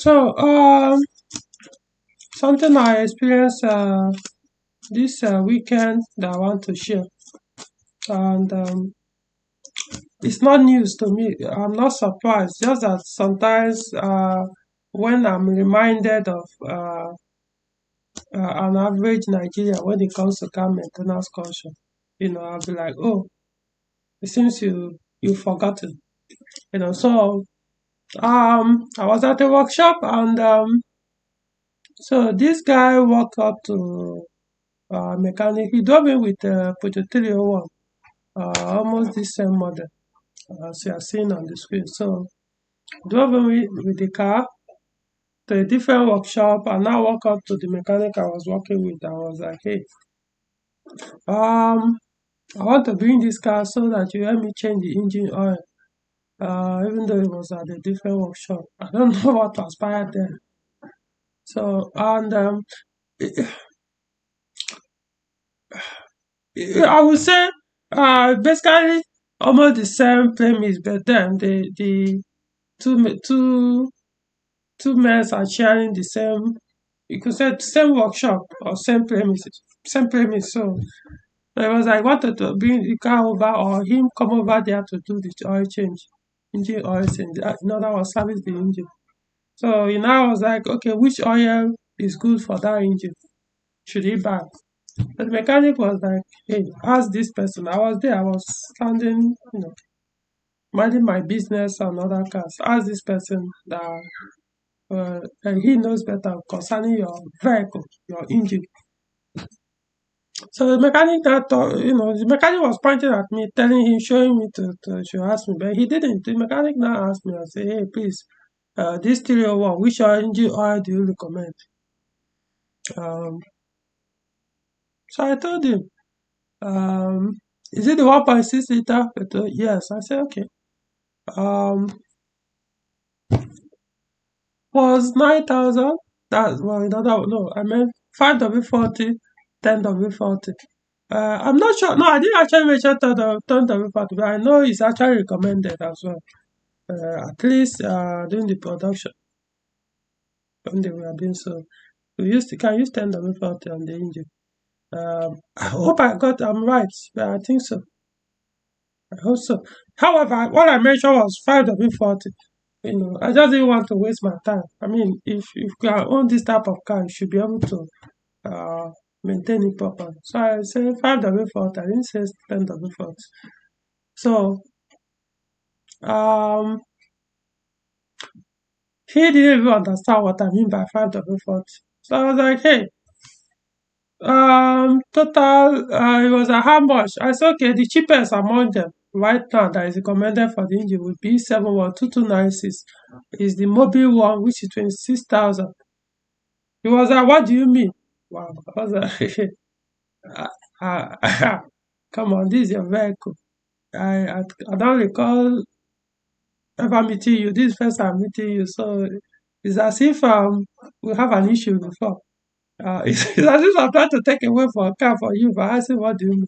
So, something I experienced this weekend that I want to share, and it's not news to me. I'm not surprised. Just that sometimes when I'm reminded of an average Nigerian when it comes to car maintenance culture, I'll be like, oh, it seems you've forgotten. So I was at a workshop, and so this guy walked up to mechanic. He drove in with a Peugeot 301, almost the same model as you are seeing on the screen. So drove in with the car to a different workshop, and now walk up to the mechanic I was working with. I was like, hey, um, I want to bring this car so that you help me change the engine oil. Even though it was at a different workshop, I don't know what transpired there. So, and I would say basically almost the same premise, but then the two two men are sharing the same, you could say, same workshop or same premises, same premise. So it was I wanted to bring the car over or him come over there to do the oil change, engine oil change. In other words, service the engine. So I was like, okay, which oil is good for that engine? Should he buy? But the mechanic was like, hey, ask this person. I was there, I was standing, minding my business and other cars. Ask this person that and he knows better concerning your vehicle, your engine. So the mechanic the mechanic was pointing at me, telling him, showing me to ask me, but he didn't. The mechanic now asked me and say, hey, please, this 301, which engine oil do you recommend? Um, so I told him, um, is it the 1.6 liter petrol? Yes. I said, okay. Um, was 9,000. That's well, no, I meant 5W40, 10W40. I'm not sure. No, I didn't actually mention 10W40, but I know it's actually recommended as well. At least during the production when they were being sold. Can use 10W40 on the engine. I hope I'm right, but I think so. I hope so. However, what I mentioned was 5W40. I just didn't want to waste my time. I mean, if you can own this type of car, you should be able to uh, maintain it properly. So I said 5W40. I didn't say 10W40. So um, he didn't even understand what I mean by 5W40. So I was like, hey, total, it was a how much? I said, okay, the cheapest among them right now that is recommended for the engine would be 712296. Is the mobile one, which is 26,000. He was like, what do you mean? Wow. I was like, come on, this is your vehicle. I don't recall ever meeting you. This is the first time meeting you. So it's as if we have an issue before. It's as if I'm trying to take away for a car for you, but I say, what do you mean?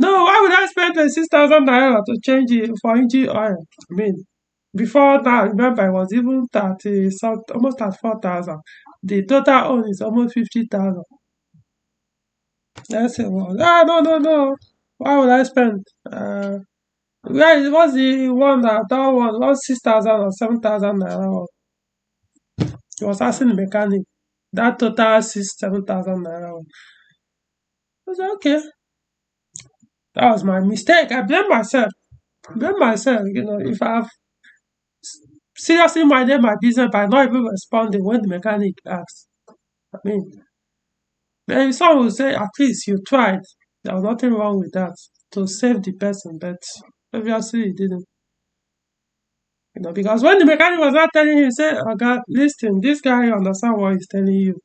No, why would I spend 6,000 naira to change it for engine oil? I mean, before that, remember, it was even 30, almost at 4,000. The total own is almost 50,000. I said, well, no, no, no. Why would I spend? What's the one that one was 6,000 or 7,000 naira? He was asking the mechanic. That total 7,000 naira. I said, okay, that was my mistake. I blame myself. Blame myself. If I've seriously minded my business by not even responding when the mechanic asks. I mean, then someone will say, at least you tried. There was nothing wrong with that to save the person, but obviously he didn't. Because when the mechanic was not telling him, he said, oh God, listen, this guy understand what he's telling you.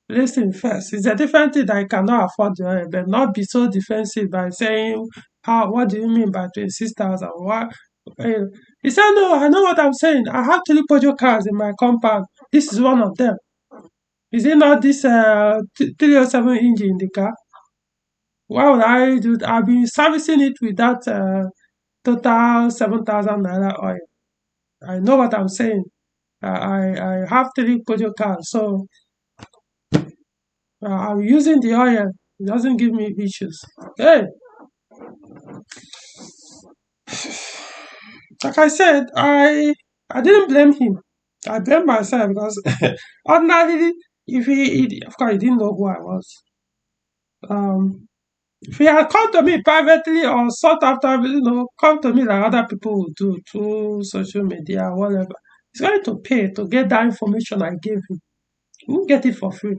Listen first. It's a different thing that I cannot afford, but not be so defensive by saying, what do you mean by 26,000? What? He said, no, I know what I'm saying. I have three Peugeot cars in my compound. This is one of them. Is it not this 307 engine in the car? Why would I do that? I've been servicing it with that total 7,000 naira oil. I know what I'm saying. I have three Peugeot cars, so I'm using the oil. It doesn't give me issues. Hey, like I said, I didn't blame him. I blame myself because ordinarily, if he of course he didn't know who I was. Um, if he had come to me privately or sought after, come to me like other people would do through social media or whatever, he's going to pay to get that information I gave him. He won't get it for free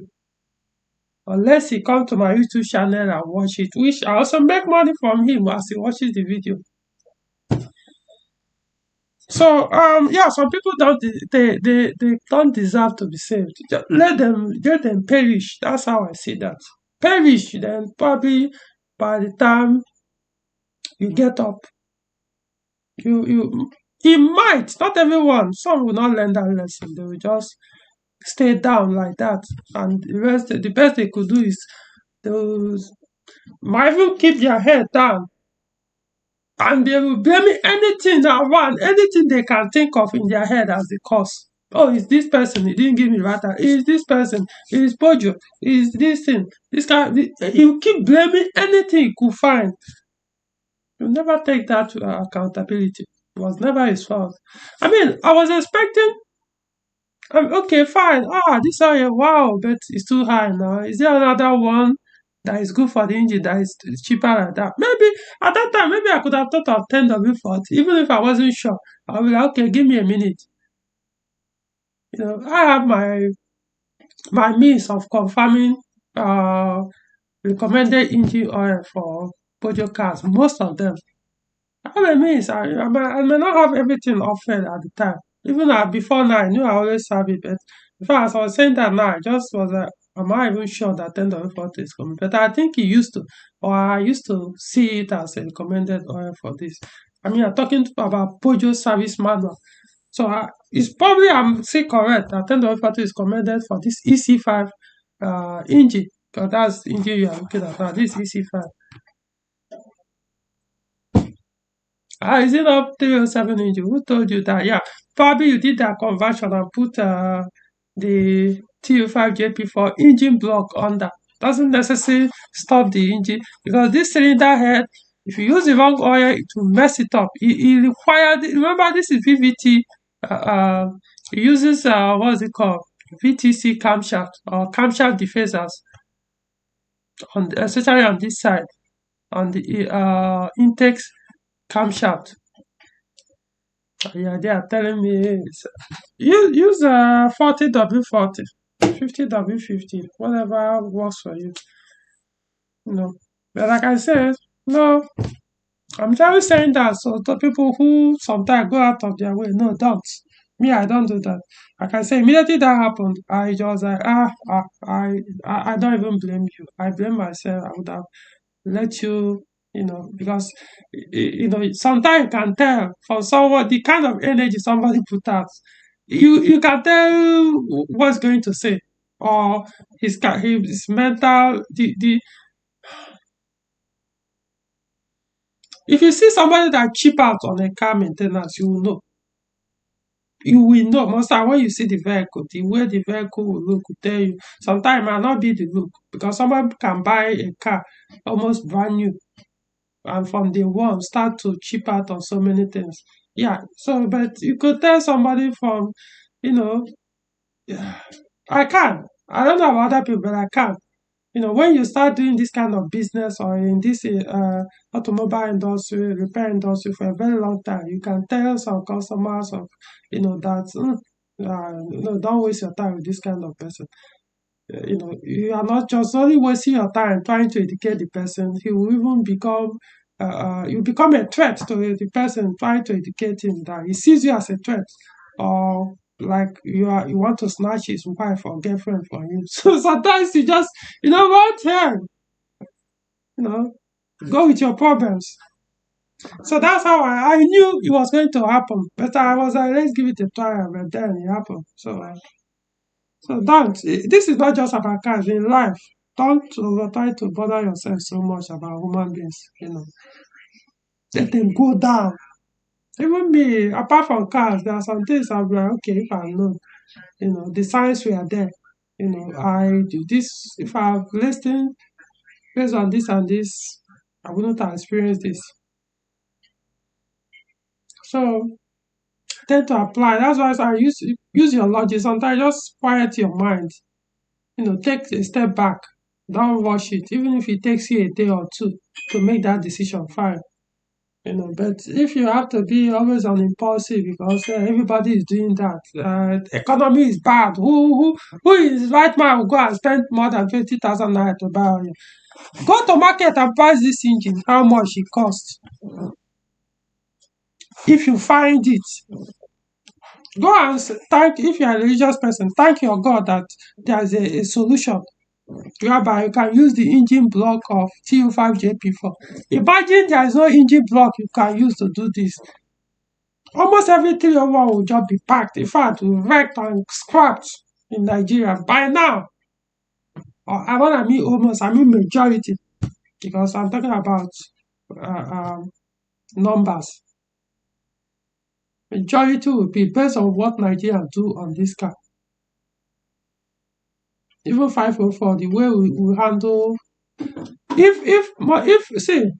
unless he come to my YouTube channel and watch it, which I also make money from him as he watches the video. So yeah, some people don't they don't deserve to be saved. Just let them perish. That's how I see that. Perish, then probably by the time you get up, you he might, not everyone, some will not learn that lesson. They will just stay down like that. And the best they could do is they will, might even keep their head down, and they will blame anything around, anything they can think of in their head as the cause. Oh, it's this person, he didn't give me rata. It's this person, it's Peugeot, it's this thing, this guy. He'll keep blaming anything he could find. He'll never take that accountability. It was never his fault. I mean, I was expecting, okay, fine. This oil, wow, but it's too high now. Is there another one that is good for the engine that is cheaper like that? Maybe at that time, maybe I could have thought of 10W40, even if I wasn't sure. I'll be like, okay, give me a minute. I have my means of confirming uh recommended engine oil for Peugeot cars, most of them. I have a means. I may not have everything offered at the time. Even before now, I knew I always have it, but before as I was saying that now, I just was like, am I even sure that 10W40 is coming? But I think he used to, or I used to see it as a recommended oil for this. I mean, I'm talking about Peugeot service manual. So it's probably, I'm still correct that 10W40 is recommended for this EC5 engine, because that's the engine you are looking at now. This EC5. Is it not 307 engine? Who told you that? Yeah, probably you did that conversion and put the TU5JP4 engine block under. Doesn't necessarily stop the engine, because this cylinder head, if you use the wrong oil, it will mess it up. It required, remember, this is VVT. It uses, what is it called? VTC camshaft or camshaft defacers, especially on this side, on the intakes camshaft. Yeah, they are telling me use 40W40, 50W50, whatever works for you. But like I said, no, I'm just saying that so the people who sometimes go out of their way, no, don't. Me, I don't do that. Like I say, immediately that happened, I just like I don't even blame you. I blame myself. I would have let you, because sometimes you can tell from someone the kind of energy somebody put out. You can tell what's going to say, or his mental. The If you see somebody that cheap out on a car maintenance, you will know. You will know most time when you see the vehicle, the way the vehicle will look will tell you. Sometimes it might not be the look, because someone can buy a car almost brand new, and from day one start to chip out on so many things. Yeah. So, but you could tell somebody from, you know, I can. I don't know about other people, but I can. When you start doing this kind of business or in this automobile industry, repair industry for a very long time, you can tell some customers of, that, don't waste your time with this kind of person. You are not just only wasting your time trying to educate the person. He will even become, you become a threat to the person trying to educate him, that he sees you as a threat, or like you want to snatch his wife or girlfriend from him. So sometimes you just, what, yeah, you know, go with your problems. So that's how I knew it was going to happen, but I was like, let's give it a try, but then it happened. So don't. This is not just about cars in life. Don't try to bother yourself so much about human beings. Let them go down. Even me, apart from cars, there are some things I'll be like, okay, if I know, the signs were there. I do this. If I've listened based on this and this, I wouldn't have experienced this. So tend to apply. That's why I use your logic. Sometimes just quiet your mind. Take a step back. Don't rush it. Even if it takes you a day or two to make that decision, fine. But if you have to be always on impulsive because everybody is doing that, economy is bad. Who is right now will go and spend more than 20,000 naira to buy oil? Go to market and price this engine. How much it costs? If you find it, go and thank. If you are a religious person, thank your God that there is a solution whereby you can use the engine block of TU5JP4. Imagine there is no engine block you can use to do this. Almost every 301 will just be packed. In fact, wrecked and scrapped in Nigeria by now. When I mean almost, I mean majority, because I'm talking about numbers. Majority will be based on what Nigerians do on this car. Even 504, the way we handle. If see,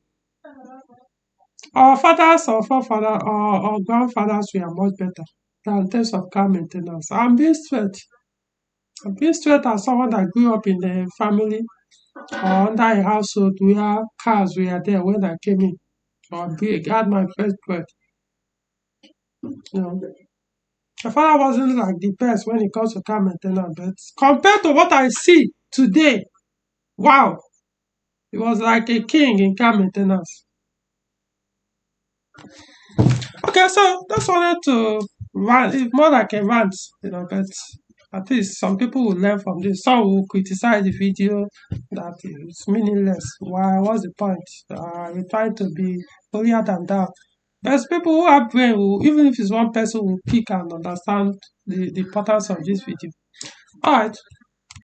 our fathers or forefathers or grandfathers were much better than in terms of car maintenance. I'm being straight as someone that grew up in a family or under a household where cars were there when I came in or had my first breath. You know, my father wasn't like the best when it comes to car maintenance, but compared to what I see today, wow, he was like a king in car maintenance. Okay, so just wanted to rant. It's more like a rant, but at least some people will learn from this. Some will criticize the video that it's meaningless. Why? What's the point? We're trying to be holier than thou. There's people who have brain who, even if it's one person, will pick and understand the importance of this video. All right.